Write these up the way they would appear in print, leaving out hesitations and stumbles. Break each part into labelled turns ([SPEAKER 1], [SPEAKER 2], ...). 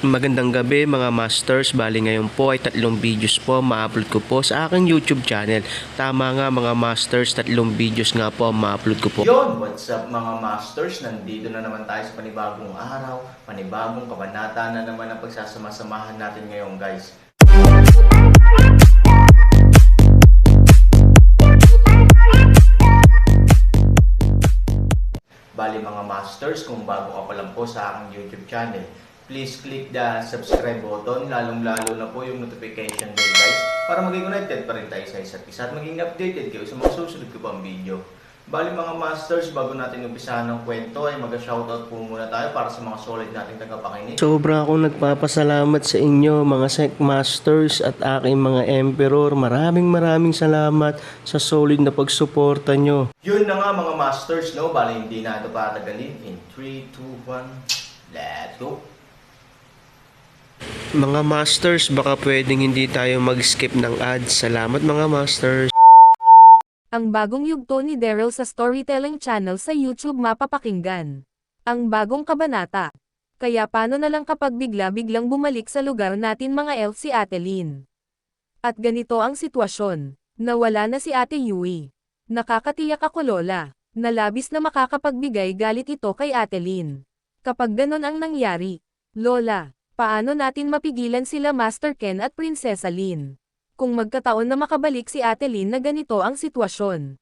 [SPEAKER 1] Magandang gabi mga masters, bali ngayon po ay 3 videos po ma-upload ko po sa aking YouTube channel. Tama nga mga masters, 3 videos nga po ma-upload ko po.
[SPEAKER 2] Yon, what's up mga masters? Nandito na naman tayo sa panibagong araw, panibagong kabanata na naman ang pagsasama-samahan natin ngayon guys. Bali mga masters, kung bago ka pa lang po sa aking YouTube channel, please click the subscribe button, lalong-lalo na po yung notification bell guys, para maging connected pa rin tayo sa isa't isa at maging updated kayo sa mga susunod ko pang video. Bali mga masters, bago natin umpisahan ng kwento ay mag-shoutout po muna tayo para sa mga solid nating tagapakinig.
[SPEAKER 1] Sobra akong nagpapasalamat sa inyo mga Sec Masters at aking mga Emperor. Maraming salamat sa solid na pagsuporta nyo.
[SPEAKER 2] Yun na nga mga masters, no? Bali hindi na ito patagalin. In 3, 2, 1, let's go!
[SPEAKER 1] Mga masters, baka pwedeng hindi tayo mag-skip ng ads. Salamat mga masters.
[SPEAKER 3] Ang bagong yugto ni Daryl sa storytelling channel sa YouTube mapapakinggan. Ang bagong kabanata. Kaya paano na lang kapag bigla-biglang bumalik sa lugar natin mga elf si Ate Lynn? At ganito ang sitwasyon. Nawala na si Ate Yui. Nakakatiyak ako lola, na labis na makakapagbigay galit ito kay Ate Lynn. Kapag ganon ang nangyari, lola, paano natin mapigilan sila Master Ken at Prinsesa Lynn? Kung magkataon na makabalik si Ate Lynn na ganito ang sitwasyon.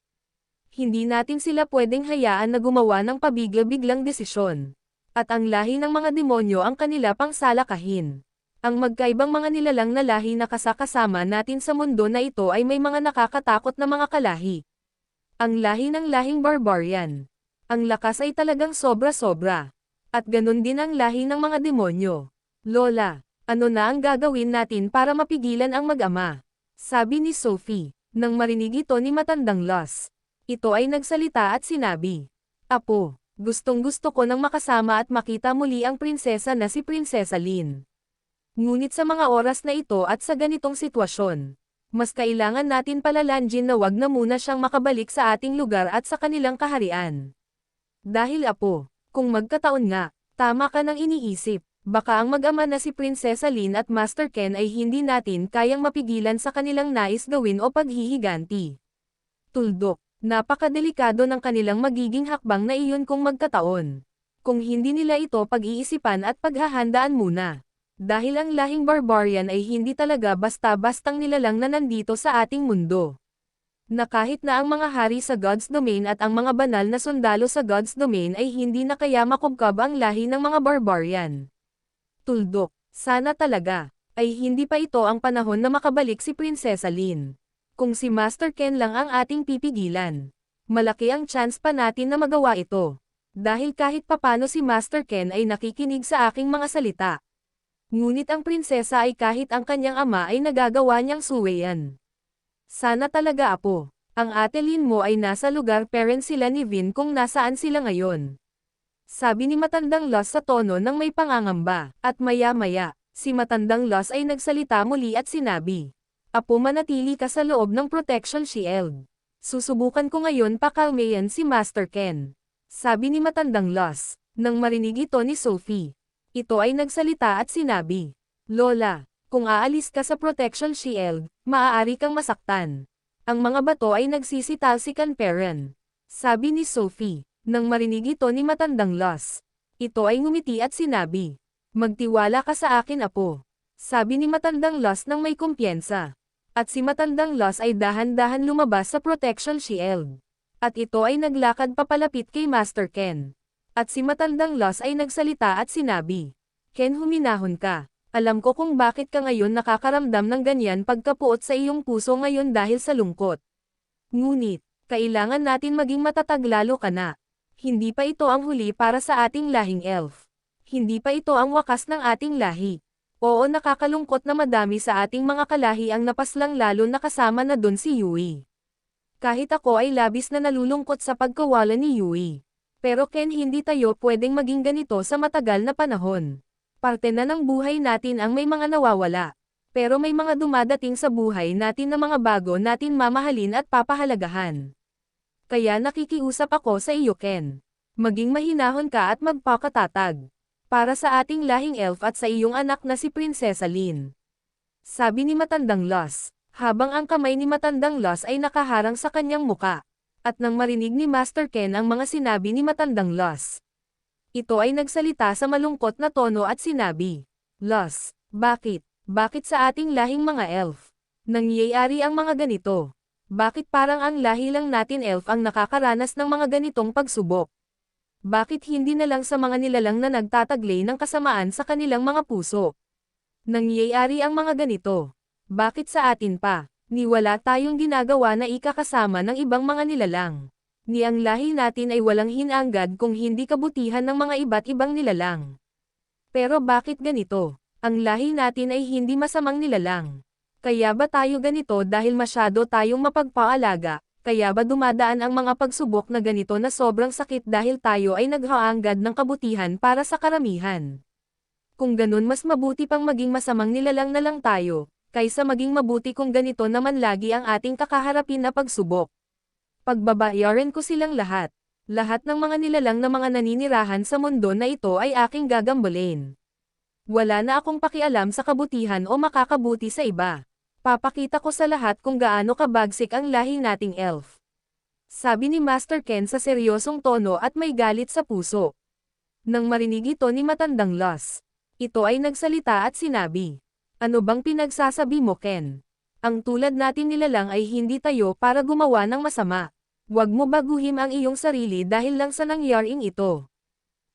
[SPEAKER 3] Hindi natin sila pwedeng hayaan na gumawa ng pabigla-biglang desisyon. At ang lahi ng mga demonyo ang kanila pang salakahin. Ang magkaibang mga nilalang na lahi na kasakasama natin sa mundo na ito ay may mga nakakatakot na mga kalahi. Ang lahi ng lahing barbarian. Ang lakas ay talagang sobra-sobra. At ganun din ang lahi ng mga demonyo. Lola, ano na ang gagawin natin para mapigilan ang mag-ama? Sabi ni Sophie, nang marinig ito ni matandang Los. Ito ay nagsalita at sinabi, Apo, gustong-gusto ko nang makasama at makita muli ang prinsesa na si Prinsesa Lynn. Ngunit sa mga oras na ito at sa ganitong sitwasyon, mas kailangan natin palalanjin na wag na muna siyang makabalik sa ating lugar at sa kanilang kaharian. Dahil Apo, kung magkataon nga, tama ka nang iniisip. Baka ang mag-ama na si Prinsesa Lynn at Master Ken ay hindi natin kayang mapigilan sa kanilang nais gawin o paghihiganti. Tuldok, napakadelikado ng kanilang magiging hakbang na iyon kung magkataon. Kung hindi nila ito pag-iisipan at paghahandaan muna. Dahil ang lahing barbarian ay hindi talaga basta-bastang nilalang na nandito sa ating mundo. Na kahit na ang mga hari sa God's Domain at ang mga banal na sundalo sa God's Domain ay hindi na kaya makubkab ang lahi ng mga barbarian. Tuldok, sana talaga, ay hindi pa ito ang panahon na makabalik si Prinsesa Lynn. Kung si Master Ken lang ang ating pipigilan, malaki ang chance pa natin na magawa ito. Dahil kahit papano si Master Ken ay nakikinig sa aking mga salita. Ngunit ang prinsesa ay kahit ang kanyang ama ay nagagawa niyang suwayan. Sana talaga Apo, ang Ate Lynn mo ay nasa lugar parent sila ni Vin kung nasaan sila ngayon. Sabi ni matandang Los sa tono ng may pangangamba, at maya-maya, si matandang Los ay nagsalita muli at sinabi, Apo manatili ka sa loob ng protection shield. Susubukan ko ngayon pakalmayan si Master Ken. Sabi ni matandang Los, nang marinig ito ni Sophie. Ito ay nagsalita at sinabi, Lola, kung aalis ka sa protection shield, maaari kang masaktan. Ang mga bato ay nagsisitalsikan peren. Sabi ni Sophie. Nang marinig ito ni matandang Los, ito ay ngumiti at sinabi, Magtiwala ka sa akin Apo. Sabi ni matandang Los nang may kumpiyensa. At si matandang Los ay dahan-dahan lumabas sa protection shield. At ito ay naglakad papalapit kay Master Ken. At si matandang Los ay nagsalita at sinabi, Ken huminahon ka. Alam ko kung bakit ka ngayon nakakaramdam ng ganyan pagkapuot sa iyong puso ngayon dahil sa lungkot. Ngunit, kailangan natin maging matatag lalo ka na. Hindi pa ito ang huli para sa ating lahing elf. Hindi pa ito ang wakas ng ating lahi. Oo nakakalungkot na madami sa ating mga kalahi ang napaslang lalo na kasama na dun si Yui. Kahit ako ay labis na nalulungkot sa pagkawala ni Yui. Pero Ken hindi tayo pwedeng maging ganito sa matagal na panahon. Parte na ng buhay natin ang may mga nawawala. Pero may mga dumadating sa buhay natin na mga bago natin mamahalin at papahalagahan. Kaya nakikiusap ako sa iyo Ken. Maging mahinahon ka at magpakatatag. Para sa ating lahing elf at sa iyong anak na si Prinsesa Lin. Sabi ni Matandang Los, habang ang kamay ni Matandang Los ay nakaharang sa kanyang muka. At nang marinig ni Master Ken ang mga sinabi ni Matandang Los, ito ay nagsalita sa malungkot na tono at sinabi, Los, bakit? Bakit sa ating lahing mga elf nangyayari ang mga ganito? Bakit parang ang lahi lang natin elf ang nakakaranas ng mga ganitong pagsubok? Bakit hindi na lang sa mga nilalang na nagtataglay ng kasamaan sa kanilang mga puso? Nangyayari ang mga ganito. Bakit sa atin pa? Ni wala tayong ginagawa na ikakasama ng ibang mga nilalang. Ni ang lahi natin ay walang hinanggad kung hindi kabutihan ng mga iba't ibang nilalang. Pero bakit ganito? Ang lahi natin ay hindi masamang nilalang. Kaya ba tayo ganito dahil masyado tayong mapagpaalaga? Kaya ba dumadaan ang mga pagsubok na ganito na sobrang sakit dahil tayo ay naghaanggad ng kabutihan para sa karamihan? Kung ganun mas mabuti pang maging masamang nilalang na lang tayo, kaysa maging mabuti kung ganito naman lagi ang ating kakaharapin na pagsubok. Pagbabayaran ko silang lahat. Lahat ng mga nilalang na mga naninirahan sa mundo na ito ay aking gagambalin. Wala na akong pakialam sa kabutihan o makakabuti sa iba. Papakita ko sa lahat kung gaano kabagsik ang lahi nating elf. Sabi ni Master Ken sa seryosong tono at may galit sa puso. Nang marinig ito ni Matandang Los, ito ay nagsalita at sinabi, ano bang pinagsasabi mo Ken? Ang tulad natin nilalang ay hindi tayo para gumawa ng masama. Huwag mo baguhin ang iyong sarili dahil lang sa nangyaring ito.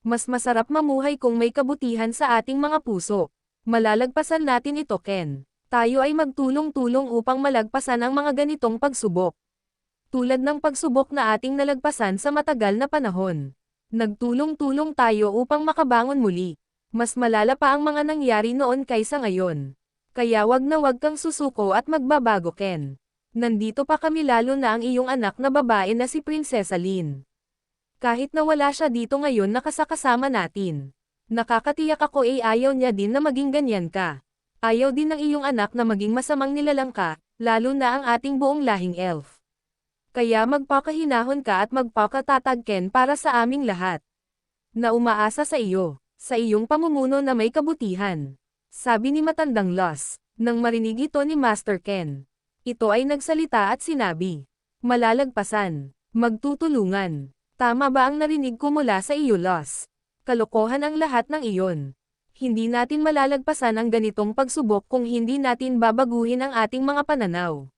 [SPEAKER 3] Mas masarap mamuhay kung may kabutihan sa ating mga puso. Malalagpasan natin ito Ken. Tayo ay magtulong-tulong upang malagpasan ang mga ganitong pagsubok. Tulad ng pagsubok na ating nalagpasan sa matagal na panahon. Nagtulong-tulong tayo upang makabangon muli. Mas malala pa ang mga nangyari noon kaysa ngayon. Kaya wag na wag kang susuko at magbabago Ken. Nandito pa kami lalo na ang iyong anak na babae na si Prinsesa Lin. Kahit na wala siya dito ngayon nakasakasama natin. Nakakatiyak ako ay ayaw niya din na maging ganyan ka. Ayaw din ng iyong anak na maging masamang nilalang ka, lalo na ang ating buong lahing elf. Kaya magpakahinahon ka at magpakatatag Ken para sa aming lahat. Na umaasa sa iyo, sa iyong pamumuno na may kabutihan. Sabi ni Matandang Los, nang marinig ito ni Master Ken. Ito ay nagsalita at sinabi, malalagpasan, magtutulungan. Tama ba ang narinig ko mula sa iyo Los? Kalokohan ang lahat ng iyon. Hindi natin malalagpasan ang ganitong pagsubok kung hindi natin babaguhin ang ating mga pananaw.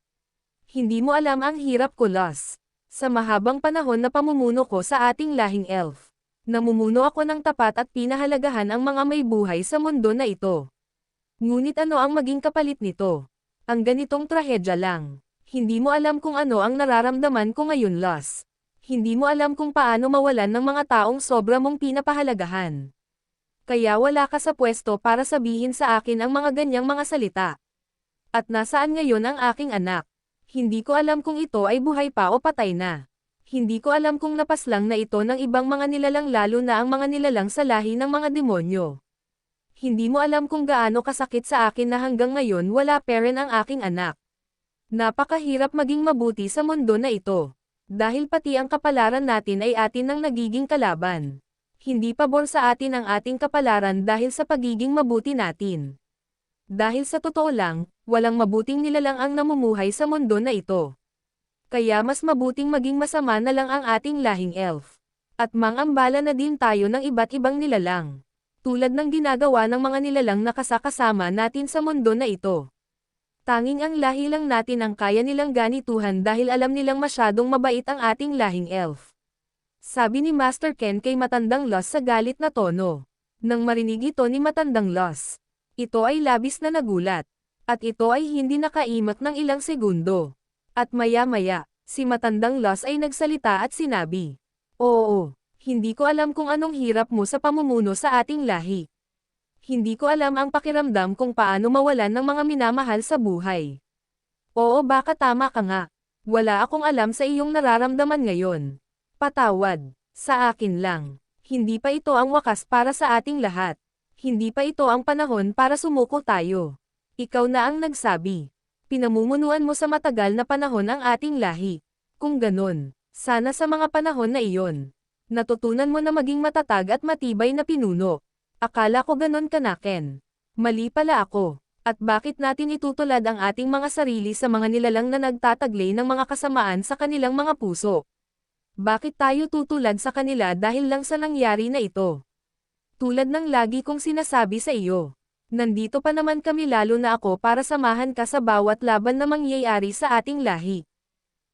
[SPEAKER 3] Hindi mo alam ang hirap ko Los. Sa mahabang panahon na pamumuno ko sa ating lahing elf. Namumuno ako ng tapat at pinahalagahan ang mga may buhay sa mundo na ito. Ngunit ano ang maging kapalit nito? Ang ganitong trahedya lang. Hindi mo alam kung ano ang nararamdaman ko ngayon Los. Hindi mo alam kung paano mawalan ng mga taong sobra mong pinapahalagahan. Kaya wala ka sa pwesto para sabihin sa akin ang mga ganyang mga salita. At nasaan ngayon ang aking anak? Hindi ko alam kung ito ay buhay pa o patay na. Hindi ko alam kung napaslang na ito ng ibang mga nilalang lalo na ang mga nilalang sa lahi ng mga demonyo. Hindi mo alam kung gaano kasakit sa akin na hanggang ngayon wala pa rin ang aking anak. Napakahirap maging mabuti sa mundo na ito. Dahil pati ang kapalaran natin ay atin ang nagiging kalaban. Hindi pabor sa atin ang ating kapalaran dahil sa pagiging mabuti natin. Dahil sa totoo lang, walang mabuting nilalang ang namumuhay sa mundo na ito. Kaya mas mabuting maging masama na lang ang ating lahing elf. At mangambala na din tayo ng iba't ibang nilalang. Tulad ng ginagawa ng mga nilalang na kasakasama natin sa mundo na ito. Tanging ang lahi lang natin ang kaya nilang ganituhan dahil alam nilang masyadong mabait ang ating lahing elf. Sabi ni Master Ken kay Matandang Los sa galit na tono. Nang marinig ito ni Matandang Los, ito ay labis na nagulat. At ito ay hindi nakaimak ng ilang segundo. At maya-maya, si Matandang Los ay nagsalita at sinabi, oo, hindi ko alam kung anong hirap mo sa pamumuno sa ating lahi. Hindi ko alam ang pakiramdam kung paano mawalan ng mga minamahal sa buhay. Oo baka tama ka nga. Wala akong alam sa iyong nararamdaman ngayon. Patawad, sa akin lang. Hindi pa ito ang wakas para sa ating lahat. Hindi pa ito ang panahon para sumuko tayo. Ikaw na ang nagsabi. Pinamumunuan mo sa matagal na panahon ang ating lahi. Kung ganun, sana sa mga panahon na iyon, natutunan mo na maging matatag at matibay na pinuno. Akala ko ganon ka na, Ken. Mali pala ako. At bakit natin itutulad ang ating mga sarili sa mga nilalang na nagtataglay ng mga kasamaan sa kanilang mga puso? Bakit tayo tutulad sa kanila dahil lang sa nangyari na ito? Tulad ng lagi kong sinasabi sa iyo. Nandito pa naman kami lalo na ako para samahan ka sa bawat laban na mangyayari sa ating lahi.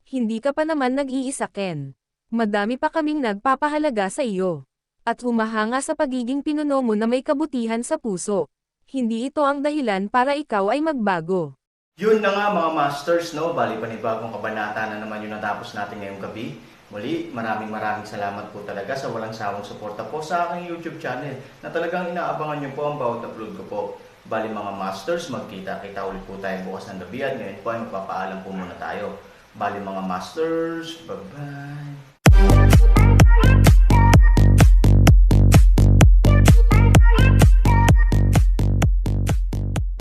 [SPEAKER 3] Hindi ka pa naman nag-iisa, Ken. Madami pa kaming nagpapahalaga sa iyo. At humahanga sa pagiging pinuno mo na may kabutihan sa puso. Hindi ito ang dahilan para ikaw ay magbago.
[SPEAKER 2] Yun na nga mga masters, no? Bali panibagong kabanata na naman yung natapos natin ngayong gabi. Muli, maraming salamat po talaga sa walang sawang suporta po sa aking YouTube channel na talagang inaabangan nyo po ang bawat upload ko po. Bali mga masters, magkita-kita ulit po tayo bukas ng gabi at ngayon po ay magpapaalam po muna tayo. Bali mga masters, bye-bye!